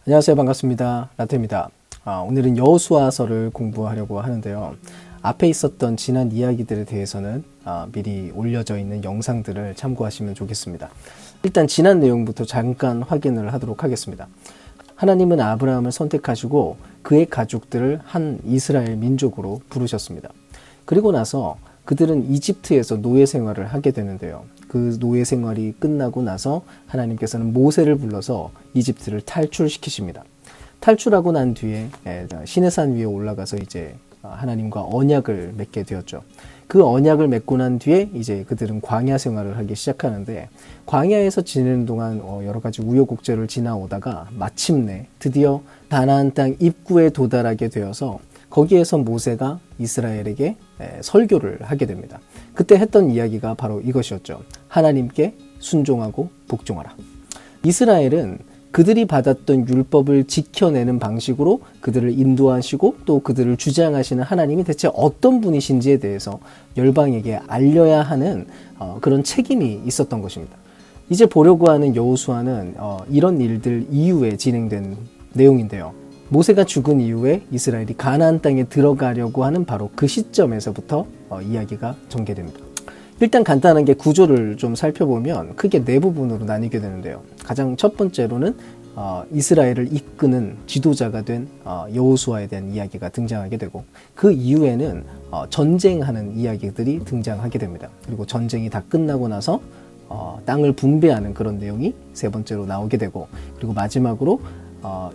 안녕하세요. 반갑습니다. 라테입니다. 오늘은 여호수아서를 공부하려고 하는데요. 앞에 있었던 지난 이야기들에 대해서는 미리 올려져 있는 영상들을 참고하시면 좋겠습니다. 일단 지난 내용부터 잠깐 확인을 하도록 하겠습니다. 하나님은 아브라함을 선택하시고 그의 가족들을 한 이스라엘 민족으로 부르셨습니다. 그리고 나서 그들은 이집트에서 노예 생활을 하게 되는데요. 그 노예 생활이 끝나고 나서 하나님께서는 모세를 불러서 이집트를 탈출시키십니다. 탈출하고 난 뒤에 시내산 위에 올라가서 이제 하나님과 언약을 맺게 되었죠. 그 언약을 맺고 난 뒤에 이제 그들은 광야 생활을 하기 시작하는데, 광야에서 지내는 동안 여러 가지 우여곡절을 지나오다가 마침내 드디어 가나안 땅 입구에 도달하게 되어서 거기에서 모세가 이스라엘에게 설교를 하게 됩니다. 그때 했던 이야기가 바로 이것이었죠. 하나님께 순종하고 복종하라. 이스라엘은 그들이 받았던 율법을 지켜내는 방식으로 그들을 인도하시고 또 그들을 주장하시는 하나님이 대체 어떤 분이신지에 대해서 열방에게 알려야 하는 그런 책임이 있었던 것입니다. 이제 보려고 하는 여호수아는 이런 일들 이후에 진행된 내용인데요. 모세가 죽은 이후에 이스라엘이 가나안 땅에 들어가려고 하는 바로 그 시점에서부터 이야기가 전개됩니다. 일단 간단하게 구조를 좀 살펴보면 크게 네 부분으로 나뉘게 되는데요. 가장 첫 번째로는 이스라엘을 이끄는 지도자가 된 여호수아에 대한 이야기가 등장하게 되고, 그 이후에는 전쟁하는 이야기들이 등장하게 됩니다. 그리고 전쟁이 다 끝나고 나서 땅을 분배하는 그런 내용이 세 번째로 나오게 되고, 그리고 마지막으로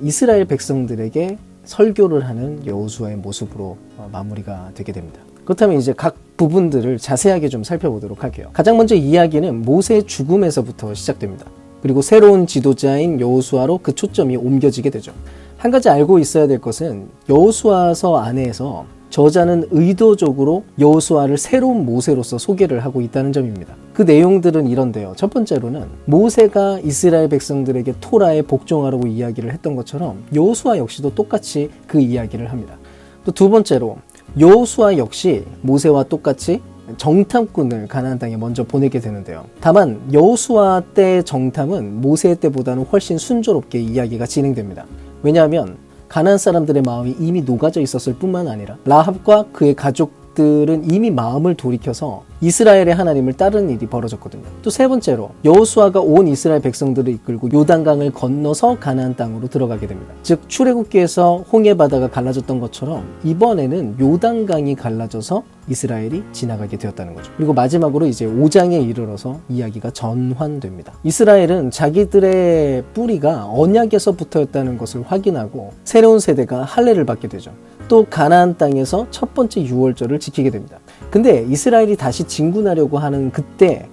이스라엘 백성들에게 설교를 하는 여호수아의 모습으로 마무리가 되게 됩니다. 그렇다면 이제 각 부분들을 자세하게 좀 살펴보도록 할게요. 가장 먼저 이야기는 모세의 죽음에서부터 시작됩니다. 그리고 새로운 지도자인 여호수아로 그 초점이 옮겨지게 되죠. 한 가지 알고 있어야 될 것은 여호수아서 안에서 저자는 의도적으로 여호수아를 새로운 모세로서 소개를 하고 있다는 점입니다. 그 내용들은 이런데요. 첫 번째로는 모세가 이스라엘 백성들에게 토라에 복종하라고 이야기를 했던 것처럼 여호수아 역시도 똑같이 그 이야기를 합니다. 또 두 번째로 여호수아 역시 모세와 똑같이 정탐꾼을 가나안 땅에 먼저 보내게 되는데요. 다만 여호수아 때의 정탐은 모세 때보다는 훨씬 순조롭게 이야기가 진행됩니다. 왜냐하면 가나안 사람들의 마음이 이미 녹아져 있었을 뿐만 아니라 라합과 그의 가족들은 이미 마음을 돌이켜서 이스라엘의 하나님을 따르는 일이 벌어졌거든요. 또 세 번째로 여호수아가 온 이스라엘 백성들을 이끌고 요단강을 건너서 가나안 땅으로 들어가게 됩니다. 즉 출애굽기에서 홍해 바다가 갈라졌던 것처럼 이번에는 요단강이 갈라져서 이스라엘이 지나가게 되었다는 거죠. 그리고 마지막으로 이제 5장에 이르러서 이야기가 전환됩니다. 이스라엘은 자기들의 뿌리가 언약에서부터였다는 것을 확인하고 새로운 세대가 할례를 받게 되죠. 또 가나안 땅에서 첫 번째 유월절을 지키게 됩니다. 근데 이스라엘이 다시 진군하려고 하는 그때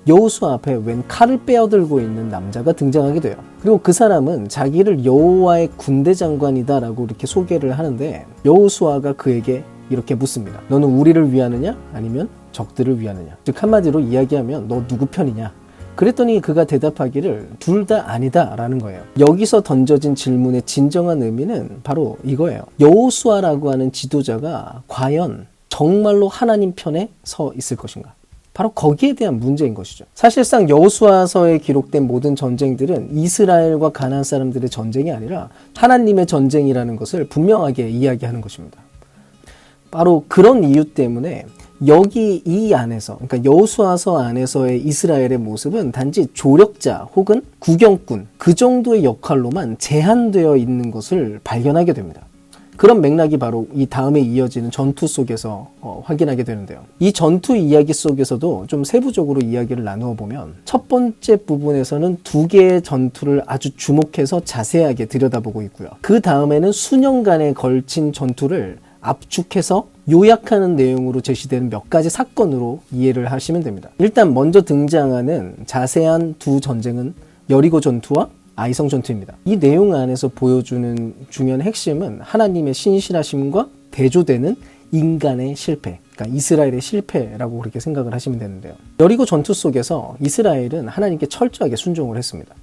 여호수아 앞에 웬 칼을 빼어들고 있는 남자가 등장하게 돼요. 그리고 그 사람은 자기를 여호와의 군대 장관이다 라고 이렇게 소개를 하는데, 여호수아가 그에게 이렇게 묻습니다. 너는 우리를 위하느냐 아니면 적들을 위하느냐? 즉 한마디로 이야기하면 너 누구 편이냐? 그랬더니 그가 대답하기를 둘 다 아니다 라는 거예요. 여기서 던져진 질문의 진정한 의미는 바로 이거예요. 여호수아라고 하는 지도자가 과연 정말로 하나님 편에 서 있을 것인가? 바로 거기에 대한 문제인 것이죠. 사실상 여호수아서에 기록된 모든 전쟁들은 이스라엘과 가나안 사람들의 전쟁이 아니라 하나님의 전쟁이라는 것을 분명하게 이야기하는 것입니다. 바로 그런 이유 때문에 여기 이 안에서, 그러니까 여호수아서 안에서의 이스라엘의 모습은 단지 조력자 혹은 구경꾼, 그 정도의 역할로만 제한되어 있는 것을 발견하게 됩니다. 그런 맥락이 바로 이 다음에 이어지는 전투 속에서 확인하게 되는데요. 이 전투 이야기 속에서도 좀 세부적으로 이야기를 나누어 보면, 첫 번째 부분에서는 두 개의 전투를 아주 주목해서 자세하게 들여다보고 있고요. 그 다음에는 수년간에 걸친 전투를 압축해서 요약하는 내용으로 제시되는 몇 가지 사건으로 이해를 하시면 됩니다. 일단 먼저 등장하는 자세한 두 전쟁은 여리고 전투와 아이성 전투입니다. 이 내용 안에서 보여주는 중요한 핵심은 하나님의 신실하심과 대조되는 인간의 실패, 그러니까 이스라엘의 실패라고 그렇게 생각을 하시면 되는데요. 여리고 전투 속에서 이스라엘은 하나님께 철저하게 순종을 했습니다.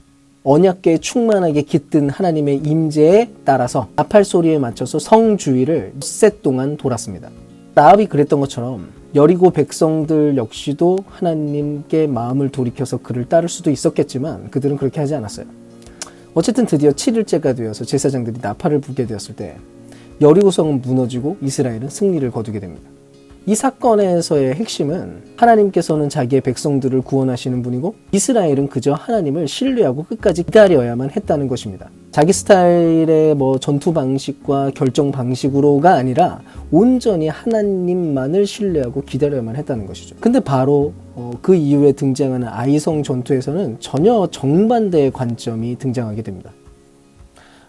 언약궤에 충만하게 깃든 하나님의 임재에 따라서 나팔 소리에 맞춰서 성 주위를 셋 동안 돌았습니다. 라합이 그랬던 것처럼 여리고 백성들 역시도 하나님께 마음을 돌이켜서 그를 따를 수도 있었겠지만 그들은 그렇게 하지 않았어요. 어쨌든 드디어 7일째가 되어서 제사장들이 나팔을 불게 되었을 때 여리고성은 무너지고 이스라엘은 승리를 거두게 됩니다. 이 사건에서의 핵심은 하나님께서는 자기의 백성들을 구원하시는 분이고 이스라엘은 그저 하나님을 신뢰하고 끝까지 기다려야만 했다는 것입니다. 자기 스타일의 전투 방식과 결정 방식으로가 아니라 온전히 하나님만을 신뢰하고 기다려야만 했다는 것이죠. 근데 바로 그 이후에 등장하는 아이성 전투에서는 전혀 정반대의 관점이 등장하게 됩니다.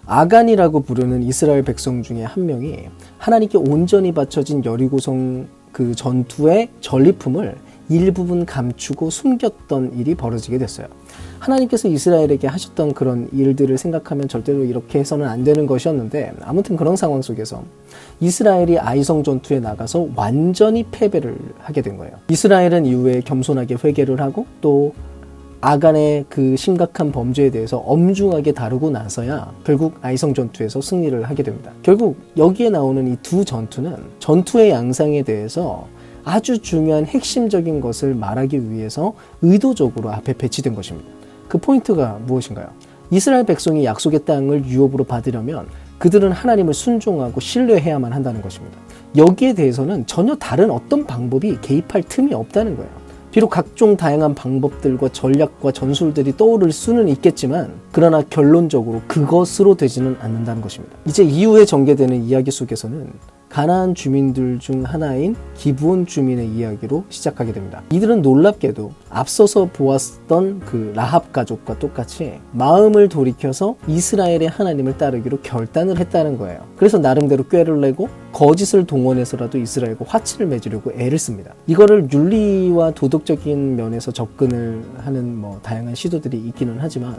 아간이라고 부르는 이스라엘 백성 중에 한 명이 하나님께 온전히 바쳐진 여리고성 그 전투의 전리품을 일부분 감추고 숨겼던 일이 벌어지게 됐어요. 하나님께서 이스라엘에게 하셨던 그런 일들을 생각하면 절대로 이렇게 해서는 안 되는 것이었는데, 아무튼 그런 상황 속에서 이스라엘이 아이성 전투에 나가서 완전히 패배를 하게 된 거예요. 이스라엘은 이후에 겸손하게 회개를 하고 또 아간의 그 심각한 범죄에 대해서 엄중하게 다루고 나서야 결국 아이성 전투에서 승리를 하게 됩니다. 결국 여기에 나오는 이 두 전투는 전투의 양상에 대해서 아주 중요한 핵심적인 것을 말하기 위해서 의도적으로 앞에 배치된 것입니다. 그 포인트가 무엇인가요? 이스라엘 백성이 약속의 땅을 유업으로 받으려면 그들은 하나님을 순종하고 신뢰해야만 한다는 것입니다. 여기에 대해서는 전혀 다른 어떤 방법이 개입할 틈이 없다는 거예요. 비록 각종 다양한 방법들과 전략과 전술들이 떠오를 수는 있겠지만 그러나 결론적으로 그것으로 되지는 않는다는 것입니다. 이제 이후에 전개되는 이야기 속에서는 가나안 주민들 중 하나인 기브온 주민의 이야기로 시작하게 됩니다. 이들은 놀랍게도 앞서서 보았던 그 라합 가족과 똑같이 마음을 돌이켜서 이스라엘의 하나님을 따르기로 결단을 했다는 거예요. 그래서 나름대로 꾀를 내고 거짓을 동원해서라도 이스라엘과 화치를 맺으려고 애를 씁니다. 이거를 윤리와 도덕적인 면에서 접근을 하는 다양한 시도들이 있기는 하지만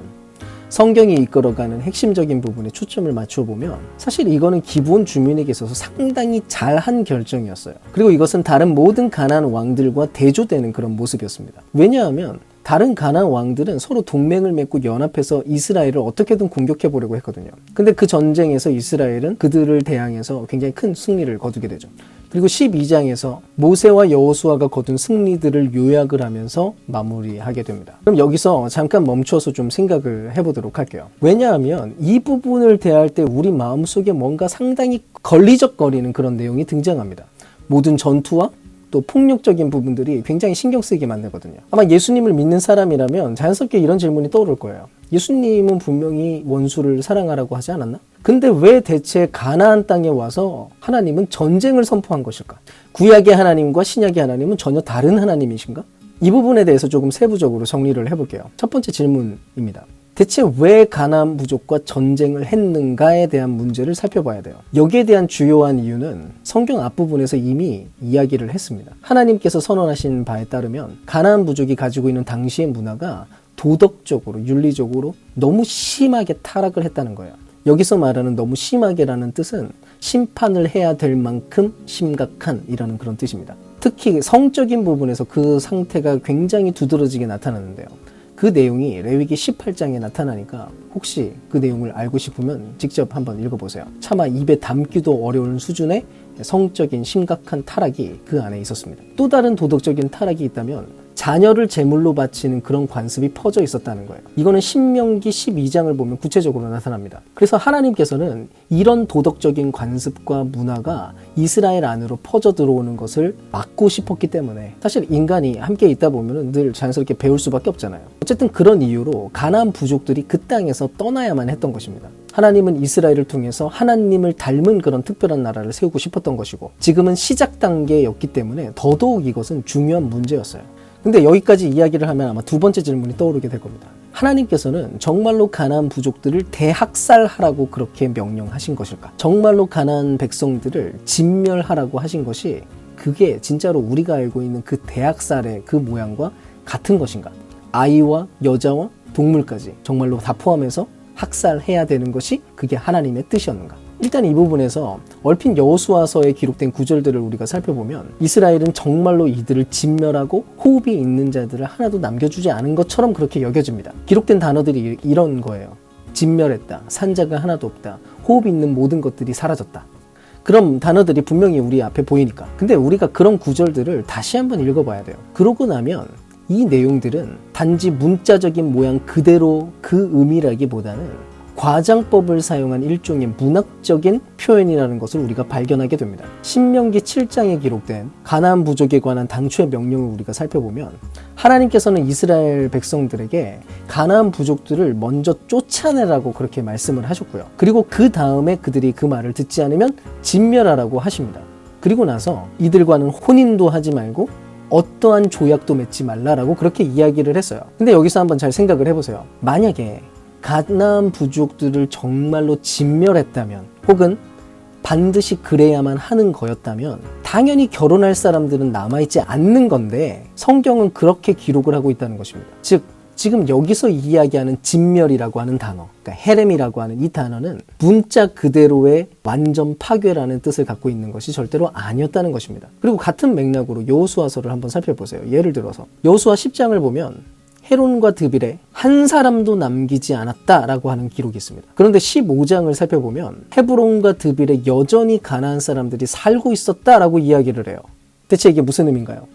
성경이 이끌어가는 핵심적인 부분에 초점을 맞춰보면 사실 이거는 기브온 주민에게 있어서 상당히 잘한 결정이었어요. 그리고 이것은 다른 모든 가나안 왕들과 대조되는 그런 모습이었습니다. 왜냐하면 다른 가나안 왕들은 서로 동맹을 맺고 연합해서 이스라엘을 어떻게든 공격해 보려고 했거든요. 근데 그 전쟁에서 이스라엘은 그들을 대항해서 굉장히 큰 승리를 거두게 되죠. 그리고 12장에서 모세와 여호수아가 거둔 승리들을 요약을 하면서 마무리하게 됩니다. 그럼 여기서 잠깐 멈춰서 좀 생각을 해보도록 할게요. 왜냐하면 이 부분을 대할 때 우리 마음속에 뭔가 상당히 걸리적거리는 그런 내용이 등장합니다. 모든 전투와 또 폭력적인 부분들이 굉장히 신경 쓰이게 만들거든요. 아마 예수님을 믿는 사람이라면 자연스럽게 이런 질문이 떠오를 거예요. 예수님은 분명히 원수를 사랑하라고 하지 않았나? 근데 왜 대체 가나안 땅에 와서 하나님은 전쟁을 선포한 것일까? 구약의 하나님과 신약의 하나님은 전혀 다른 하나님이신가? 이 부분에 대해서 조금 세부적으로 정리를 해볼게요. 첫 번째 질문입니다. 대체 왜 가나안 부족과 전쟁을 했는가에 대한 문제를 살펴봐야 돼요. 여기에 대한 주요한 이유는 성경 앞부분에서 이미 이야기를 했습니다. 하나님께서 선언하신 바에 따르면 가나안 부족이 가지고 있는 당시의 문화가 도덕적으로, 윤리적으로 너무 심하게 타락을 했다는 거예요. 여기서 말하는 너무 심하게라는 뜻은 심판을 해야 될 만큼 심각한 이라는 그런 뜻입니다. 특히 성적인 부분에서 그 상태가 굉장히 두드러지게 나타나는데요. 그 내용이 레위기 18장에 나타나니까 혹시 그 내용을 알고 싶으면 직접 한번 읽어보세요. 차마 입에 담기도 어려운 수준의 성적인 심각한 타락이 그 안에 있었습니다. 또 다른 도덕적인 타락이 있다면 자녀를 제물로 바치는 그런 관습이 퍼져 있었다는 거예요. 이거는 신명기 12장을 보면 구체적으로 나타납니다. 그래서 하나님께서는 이런 도덕적인 관습과 문화가 이스라엘 안으로 퍼져 들어오는 것을 막고 싶었기 때문에 사실 인간이 함께 있다 보면 늘 자연스럽게 배울 수밖에 없잖아요. 어쨌든 그런 이유로 가나안 부족들이 그 땅에서 떠나야만 했던 것입니다. 하나님은 이스라엘을 통해서 하나님을 닮은 그런 특별한 나라를 세우고 싶었던 것이고 지금은 시작 단계였기 때문에 더더욱 이것은 중요한 문제였어요. 근데 여기까지 이야기를 하면 아마 두 번째 질문이 떠오르게 될 겁니다. 하나님께서는 정말로 가나안 부족들을 대학살하라고 그렇게 명령하신 것일까? 정말로 가나안 백성들을 진멸하라고 하신 것이 그게 진짜로 우리가 알고 있는 그 대학살의 그 모양과 같은 것인가? 아이와 여자와 동물까지 정말로 다 포함해서 학살해야 되는 것이 그게 하나님의 뜻이었는가? 일단 이 부분에서 얼핏 여호수아서에 기록된 구절들을 우리가 살펴보면 이스라엘은 정말로 이들을 진멸하고 호흡이 있는 자들을 하나도 남겨주지 않은 것처럼 그렇게 여겨집니다. 기록된 단어들이 이런 거예요. 진멸했다. 산자가 하나도 없다. 호흡 있는 모든 것들이 사라졌다. 그런 단어들이 분명히 우리 앞에 보이니까. 근데 우리가 그런 구절들을 다시 한번 읽어봐야 돼요. 그러고 나면 이 내용들은 단지 문자적인 모양 그대로 그 의미라기보다는 과장법을 사용한 일종의 문학적인 표현이라는 것을 우리가 발견하게 됩니다. 신명기 7장에 기록된 가나안 부족에 관한 당초의 명령을 우리가 살펴보면 하나님께서는 이스라엘 백성들에게 가나안 부족들을 먼저 쫓아내라고 그렇게 말씀을 하셨고요. 그리고 그 다음에 그들이 그 말을 듣지 않으면 진멸하라고 하십니다. 그리고 나서 이들과는 혼인도 하지 말고 어떠한 조약도 맺지 말라라고 그렇게 이야기를 했어요. 근데 여기서 한번 잘 생각을 해보세요. 만약에 가나안 부족들을 정말로 진멸했다면 혹은 반드시 그래야만 하는 거였다면 당연히 결혼할 사람들은 남아있지 않는 건데 성경은 그렇게 기록을 하고 있다는 것입니다. 즉 지금 여기서 이야기하는 진멸이라고 하는 단어, 그러니까 헤렘이라고 하는 이 단어는 문자 그대로의 완전 파괴라는 뜻을 갖고 있는 것이 절대로 아니었다는 것입니다. 그리고 같은 맥락으로 여호수아서를 한번 살펴보세요. 예를 들어서 여호수아 10장을 보면 헤론과 드빌에 한 사람도 남기지 않았다라고 하는 기록이 있습니다. 그런데 15장을 살펴보면 헤브론과 드빌에 여전히 가나안 사람들이 살고 있었다라고 이야기를 해요. 대체 이게 무슨 의미인가요?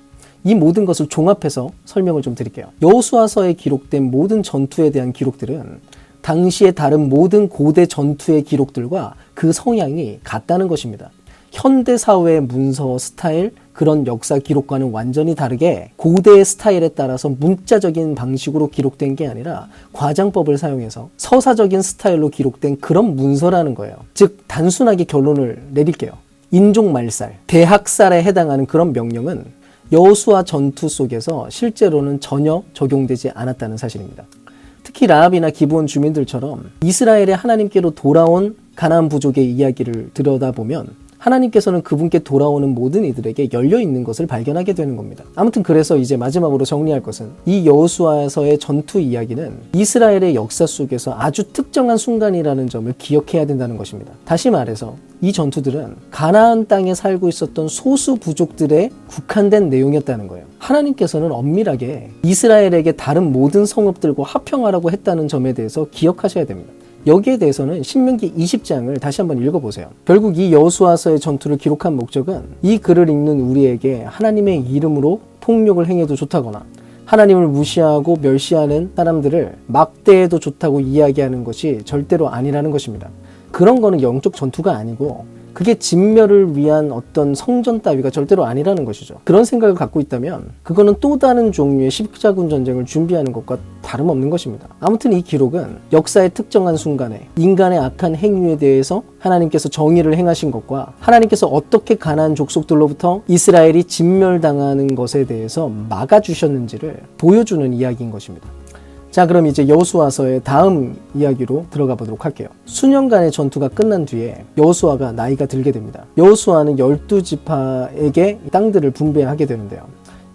이 모든 것을 종합해서 설명을 좀 드릴게요. 여호수아서에 기록된 모든 전투에 대한 기록들은 당시의 다른 모든 고대 전투의 기록들과 그 성향이 같다는 것입니다. 현대 사회의 문서 스타일, 그런 역사 기록과는 완전히 다르게 고대의 스타일에 따라서 문자적인 방식으로 기록된 게 아니라 과장법을 사용해서 서사적인 스타일로 기록된 그런 문서라는 거예요. 즉 단순하게 결론을 내릴게요. 인종말살, 대학살에 해당하는 그런 명령은 여호수아 전투 속에서 실제로는 전혀 적용되지 않았다는 사실입니다. 특히 라합이나 기브온 주민들처럼 이스라엘의 하나님께로 돌아온 가나안 부족의 이야기를 들여다보면 하나님께서는 그분께 돌아오는 모든 이들에게 열려있는 것을 발견하게 되는 겁니다. 아무튼 그래서 이제 마지막으로 정리할 것은 이 여호수아서의 전투 이야기는 이스라엘의 역사 속에서 아주 특정한 순간이라는 점을 기억해야 된다는 것입니다. 다시 말해서 이 전투들은 가나안 땅에 살고 있었던 소수 부족들에 국한된 내용이었다는 거예요. 하나님께서는 엄밀하게 이스라엘에게 다른 모든 성읍들과 화평하라고 했다는 점에 대해서 기억하셔야 됩니다. 여기에 대해서는 신명기 20장을 다시 한번 읽어보세요. 결국 이 여호수아서의 전투를 기록한 목적은 이 글을 읽는 우리에게 하나님의 이름으로 폭력을 행해도 좋다거나 하나님을 무시하고 멸시하는 사람들을 막대해도 좋다고 이야기하는 것이 절대로 아니라는 것입니다. 그런 거는 영적 전투가 아니고 그게 진멸을 위한 어떤 성전 따위가 절대로 아니라는 것이죠. 그런 생각을 갖고 있다면 그거는 또 다른 종류의 십자군 전쟁을 준비하는 것과 다름없는 것입니다. 아무튼 이 기록은 역사의 특정한 순간에 인간의 악한 행위에 대해서 하나님께서 정의를 행하신 것과 하나님께서 어떻게 가나안 족속들로부터 이스라엘이 진멸당하는 것에 대해서 막아주셨는지를 보여주는 이야기인 것입니다. 자, 그럼 이제 여호수아서의 다음 이야기로 들어가 보도록 할게요. 수년간의 전투가 끝난 뒤에 여호수아가 나이가 들게 됩니다. 여호수아는 12지파에게 땅들을 분배하게 되는데요.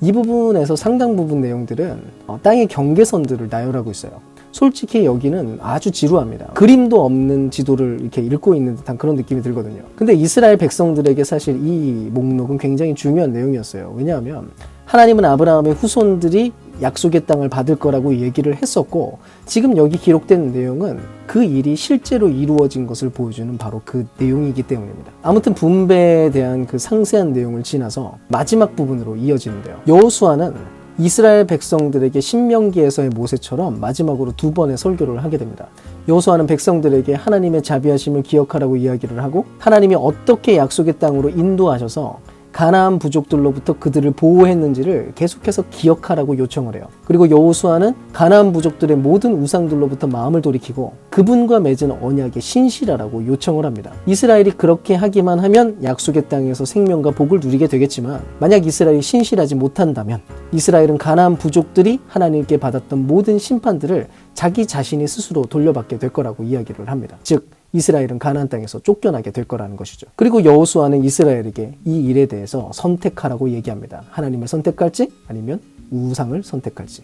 이 부분에서 상당 부분 내용들은 땅의 경계선들을 나열하고 있어요. 솔직히 여기는 아주 지루합니다. 그림도 없는 지도를 이렇게 읽고 있는 듯한 그런 느낌이 들거든요. 근데 이스라엘 백성들에게 사실 이 목록은 굉장히 중요한 내용이었어요. 왜냐하면 하나님은 아브라함의 후손들이 약속의 땅을 받을 거라고 얘기를 했었고 지금 여기 기록된 내용은 그 일이 실제로 이루어진 것을 보여주는 바로 그 내용이기 때문입니다. 아무튼 분배에 대한 그 상세한 내용을 지나서 마지막 부분으로 이어지는데요. 여호수아는 이스라엘 백성들에게 신명기에서의 모세처럼 마지막으로 2번의 설교를 하게 됩니다. 여호수아는 백성들에게 하나님의 자비하심을 기억하라고 이야기를 하고 하나님이 어떻게 약속의 땅으로 인도하셔서 가나안 부족들로부터 그들을 보호했는지를 계속해서 기억하라고 요청을 해요. 그리고 여호수아는 가나안 부족들의 모든 우상들로부터 마음을 돌이키고 그분과 맺은 언약에 신실하라고 요청을 합니다. 이스라엘이 그렇게 하기만 하면 약속의 땅에서 생명과 복을 누리게 되겠지만 만약 이스라엘이 신실하지 못한다면 이스라엘은 가나안 부족들이 하나님께 받았던 모든 심판들을 자기 자신이 스스로 돌려받게 될 거라고 이야기를 합니다. 즉 이스라엘은 가나안 땅에서 쫓겨나게 될 거라는 것이죠. 그리고 여호수아는 이스라엘에게 이 일에 대해서 선택하라고 얘기합니다. 하나님을 선택할지 아니면 우상을 선택할지.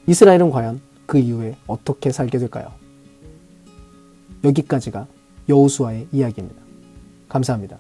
이스라엘은 과연 그 이후에 어떻게 살게 될까요? 여기까지가 여호수아의 이야기입니다. 감사합니다.